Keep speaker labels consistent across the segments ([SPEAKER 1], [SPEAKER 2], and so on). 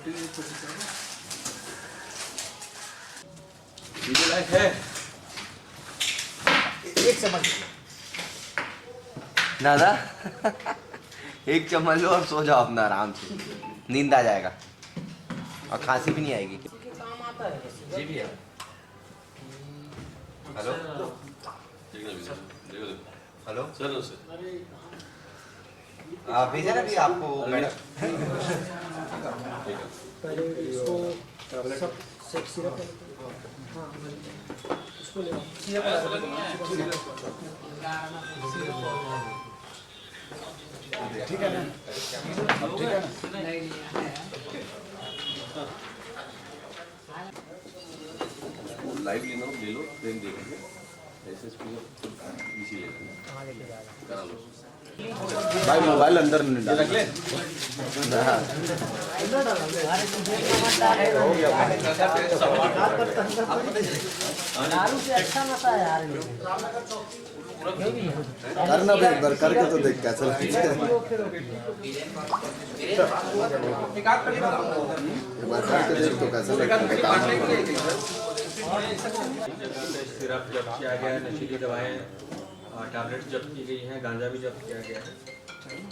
[SPEAKER 1] है
[SPEAKER 2] एक चम्मच
[SPEAKER 3] दादा एक चम्मच लो और सो जाओ अपना आराम से, नींद आ जाएगा और खांसी भी नहीं आएगी।
[SPEAKER 2] काम आता है बस।
[SPEAKER 3] जी भैया। हेलो हेलो
[SPEAKER 1] सर
[SPEAKER 3] भेजा ना भी आपको मैडम।
[SPEAKER 2] पहले इसको सब सिरप हाँ इसको ले
[SPEAKER 4] ठीक है ना, अब ठीक है ना।
[SPEAKER 1] लाइट लेना हो ले लो, ट्रेन देखेंगे ऐसे इसी ले करा लो।
[SPEAKER 4] भाई मोबाइल अंदर नहीं डाल
[SPEAKER 1] रख ले।
[SPEAKER 2] दारू से अच्छा नशा है यार।
[SPEAKER 4] करना भी एक बार करके तो देख कैसा लगता है। एक बार करके देख तो कैसा लगता है।
[SPEAKER 5] सिरप जब्त किया गया है, नशीली दवाएं टैबलेट्स जब्त की गई हैं, गांजा भी जब्त किया गया है।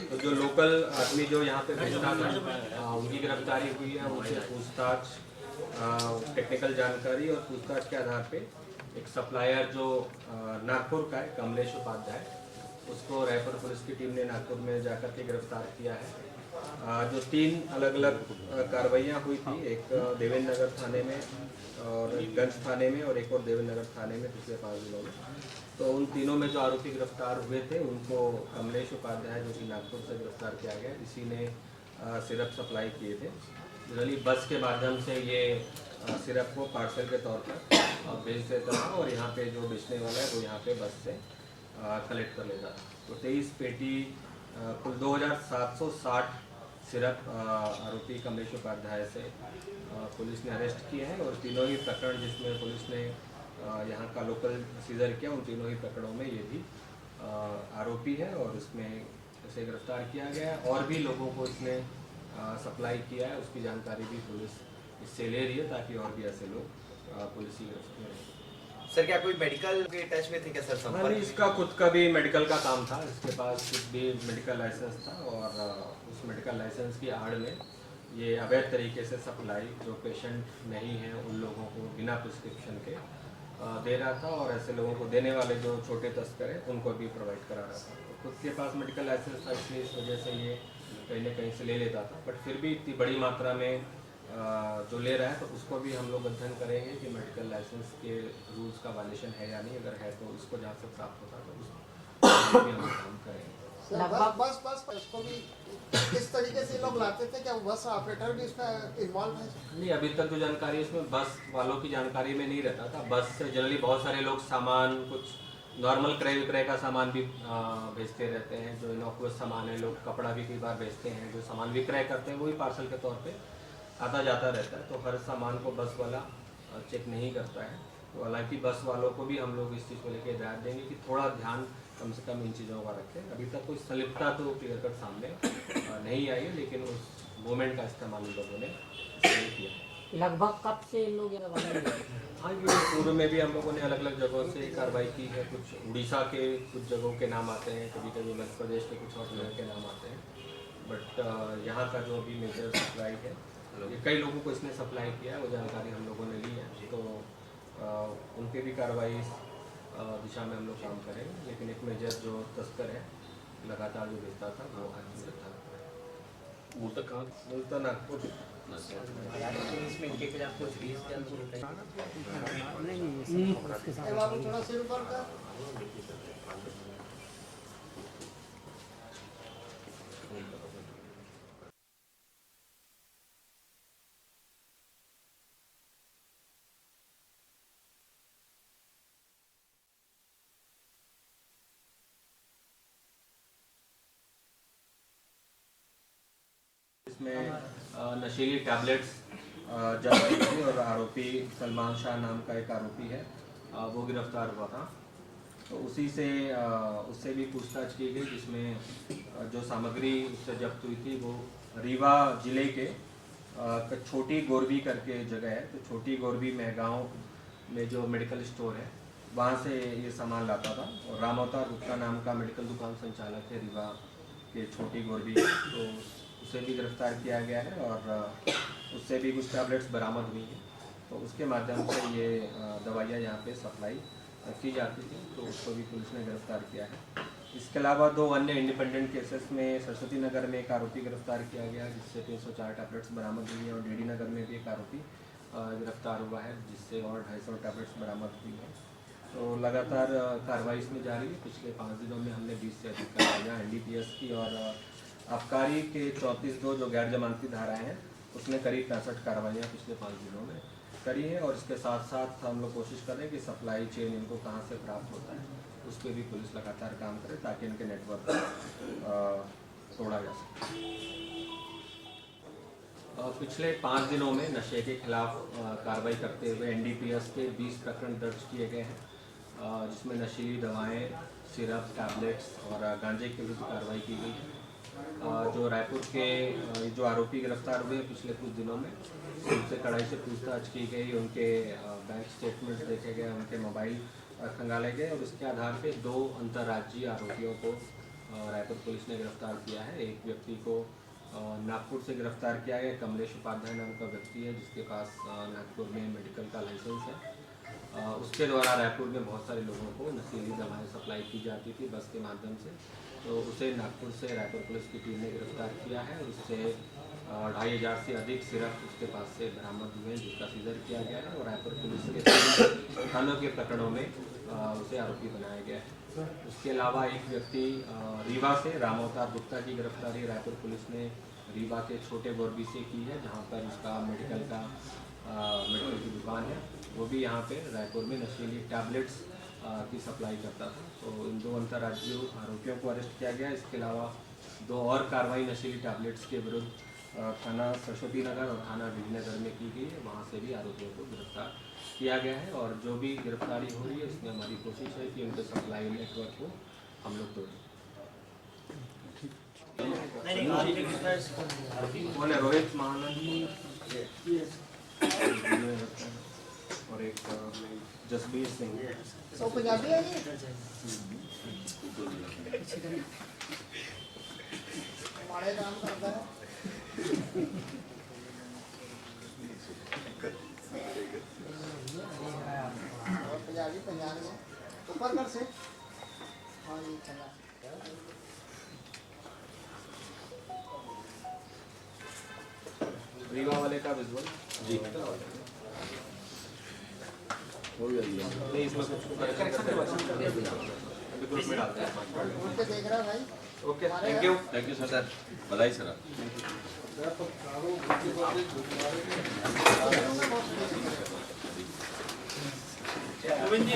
[SPEAKER 5] तो जो लोकल आदमी जो यहाँ पे बेचता था उनकी गिरफ्तारी हुई है। उनसे पूछताछ, टेक्निकल जानकारी और पूछताछ के आधार पे एक सप्लायर जो नागपुर का है, कमलेश उपाध्याय, उसको रायपुर पुलिस की टीम ने नागपुर में जाकर के गिरफ्तार किया है। जो 3 अलग अलग कार्रवाइयाँ हुई थी, एक देवेंद्र नगर थाने में और गंज थाने में और एक और देवेंद्र नगर थाने में पिछले 5 दिनों में। तो उन तीनों में जो आरोपी गिरफ्तार हुए थे उनको कमलेश उपाध्याय जो कि नागपुर से गिरफ्तार किया गया, इसी ने सिरप सप्लाई किए थे। जनरली बस के माध्यम से ये सिरप को पार्सल के तौर पर भेज देता था और यहाँ पे जो बेचने वाला है वो यहाँ पे बस से कलेक्ट कर लेता था। तो 23 पेटी कुल 2760 सिरप आरोपी कमलेश उपाध्याय से पुलिस ने अरेस्ट किए हैं और तीनों ही प्रकरण जिसमें पुलिस ने यहाँ का लोकल सीजर किया, उन तीनों ही प्रकरणों में ये भी आरोपी है और इसमें इसे गिरफ्तार किया गया है। और भी लोगों को इसने सप्लाई किया है, उसकी जानकारी भी पुलिस इससे ले रही है ताकि और भी ऐसे लोग पुलिस की गिरफ्त में रहें।
[SPEAKER 3] सर क्या कोई मेडिकल के टच में थे क्या सर?
[SPEAKER 5] हाँ, इसका खुद का भी मेडिकल का काम था, इसके पास खुद भी मेडिकल लाइसेंस था और उस मेडिकल लाइसेंस की आड़ में ये अवैध तरीके से सप्लाई जो पेशेंट नहीं हैं उन लोगों को बिना प्रिस्क्रिप्शन के दे रहा था और ऐसे लोगों को देने वाले जो छोटे तस्कर हैं उनको भी प्रोवाइड करा रहा था। तो खुद के पास मेडिकल लाइसेंस था, इसलिए इस वजह से ये कहीं ना कहीं से ले लेता था, बट फिर भी इतनी बड़ी मात्रा में जो ले रहा है तो उसको भी हम लोग अध्ययन करेंगे कि मेडिकल लाइसेंस के रूल्स का वायलेशन है या नहीं। अगर है तो उसको जहाँ से प्राप्त होता है तो उसको भी हम लोग काम करेंगे।
[SPEAKER 6] बस इसको भी किस तरीके से लोग लाते थे, क्या बस ऑपरेटर भी इसमें इन्वॉल्व है?
[SPEAKER 5] नहीं, अभी तक जो जानकारी इसमें बस वालों की जानकारी में नहीं रहता था। बस से जनरली बहुत सारे लोग सामान, कुछ नॉर्मल क्रय विक्रय का सामान भी बेचते रहते हैं, जो इनोकुअस सामान है, लोग कपड़ा भी कई बार बेचते हैं, जो सामान विक्रय करते हैं वो भी पार्सल के तौर पे आता जाता रहता है। तो हर सामान को बस वाला चेक नहीं करता है। तो हालांकि बस वालों को भी हम लोग इस चीज़ को लेकर हिदायत देंगे कि थोड़ा ध्यान कम से कम इन चीज़ों का रखें। अभी तक कोई संलिप्तता तो क्लियर कट सामने नहीं आई है, लेकिन उस मूवमेंट का इस्तेमाल इन लोगों ने किया।
[SPEAKER 2] लगभग कब से इन लोग
[SPEAKER 5] हाँ, ये पूर्व में भी हम लोगों ने अलग अलग जगहों से कार्रवाई की है। कुछ उड़ीसा के कुछ जगहों के नाम आते हैं, कभी कभी मध्य प्रदेश के कुछ और जगह के नाम आते हैं, बट यहाँ का जो अभी मेजर सप्लाई है ये कई लोगों को इसने सप्लाई किया है, वो जानकारी हम लोगों ने ली है। तो उनके भी कार्रवाई दिशा में हम लोग काम करेंगे, लेकिन एक मेजर जो तस्कर है लगातार जो भेजता था वो आज गिरफ्तार हुआ है।
[SPEAKER 1] मूल तक कहाँ?
[SPEAKER 5] मूलतः नागपुर।
[SPEAKER 6] थोड़ा सिर ऊपर कर।
[SPEAKER 5] इसमें नशीली टैबलेट्स जब्त की थी और आरोपी सलमान शाह नाम का एक आरोपी है, वो गिरफ्तार हुआ था। तो उसी से उससे भी पूछताछ की गई, जिसमें जो सामग्री उससे जब्त हुई थी वो रीवा जिले के छोटी गोरबी करके जगह है, तो छोटी गोरबी महगांव में जो मेडिकल स्टोर है वहाँ से ये सामान लाता था। और राम अवतार गुप्ता नाम का मेडिकल दुकान संचालक है रीवा के छोटी गोरबी, तो उसे भी गिरफ्तार किया गया है और उससे भी कुछ टैबलेट्स बरामद हुई हैं। तो उसके माध्यम से ये दवाइयाँ यहाँ पे सप्लाई की जाती थी, तो उसको भी पुलिस ने गिरफ्तार किया है। इसके अलावा 2 अन्य इंडिपेंडेंट केसेस में सरस्वती नगर में एक आरोपी गिरफ्तार किया गया जिससे 304 टैबलेट्स बरामद हुई है, और डीडी नगर में भी एक आरोपी गिरफ्तार हुआ है जिससे और 250 टैबलेट्स बरामद हुई है। तो लगातार कार्रवाई इसमें जारी है। पिछले 5 दिनों में हमने 20 से अधिक कार्रवाइयाँ NDPS की और आबकारी के 34 जो गैर जमानती धाराएँ हैं उसमें करीब 65 कार्रवाइयाँ पिछले 5 दिनों में करी है। और इसके साथ साथ हम लोग कोशिश कर रहे हैं कि सप्लाई चेन इनको कहाँ से प्राप्त होता है उस पर भी पुलिस लगातार काम करे ताकि इनके नेटवर्क तोड़ा जा सके। पिछले 5 दिनों में नशे के खिलाफ कार्रवाई करते हुए NDPS के 20 प्रकरण दर्ज किए गए हैं, जिसमें नशीली दवाएं, सिरप, टैबलेट्स और गांजे के विरुद्ध कार्रवाई की गई है। जो रायपुर के जो आरोपी गिरफ्तार हुए पिछले कुछ दिनों में उनसे कड़ाई से पूछताछ की गई, उनके बैंक स्टेटमेंट्स देखे गए, उनके मोबाइल खंगाले गए और इसके आधार पे 2 अंतर्राज्यीय आरोपियों को रायपुर पुलिस ने गिरफ्तार किया है। एक व्यक्ति को नागपुर से गिरफ्तार किया गया, कमलेश उपाध्याय नाम का व्यक्ति है जिसके पास नागपुर में मेडिकल का लाइसेंस है। उसके द्वारा रायपुर में बहुत सारे लोगों को नशीली दवाएं सप्लाई की जाती थी बस के माध्यम से, तो उसे नागपुर से रायपुर पुलिस की टीम ने गिरफ्तार किया है। उससे 2500 से अधिक सिरप उसके पास से बरामद हुए हैं जिसका सीजर किया गया है, और रायपुर पुलिस के 3 थानों के प्रकरणों में उसे आरोपी बनाया गया है। उसके अलावा एक व्यक्ति रीवा से राम अवतार गुप्ता की गिरफ्तारी रायपुर पुलिस ने रीवा के छोटे गोरबी से की है, जहाँ पर उसका मेडिकल की दुकान है। वो भी यहाँ पे रायपुर में नशीली टैबलेट्स की सप्लाई करता था। तो इन 2 अंतर्राज्यीय आरोपियों को अरेस्ट किया गया। इसके अलावा 2 और कार्रवाई नशीली टैबलेट्स के विरुद्ध थाना सरस्वती नगर और थाना डीडी नगर में की गई है, वहाँ से भी आरोपियों को गिरफ्तार किया गया है। और जो भी गिरफ्तारी हो रही है इसमें हमारी कोशिश है कि उनके सप्लाई नेटवर्क को हम लोग तोड़ें। कौन है? रोहित महानंद और एक जसबीर सिंह।
[SPEAKER 6] सब पंजाबी है ये? हमारे काम करता है। और पंजाबी में ऊपर कर से। हाँ ये चला।
[SPEAKER 5] रीवा वाले का विजुअल
[SPEAKER 1] जी हो गया ये।
[SPEAKER 5] नहीं, इसमें कुछ ग्रुप में डालते हैं।
[SPEAKER 6] उनके देख रहा भाई।
[SPEAKER 5] ओके, थैंक यू
[SPEAKER 1] सर, बधाई सर।
[SPEAKER 6] गोविंद जी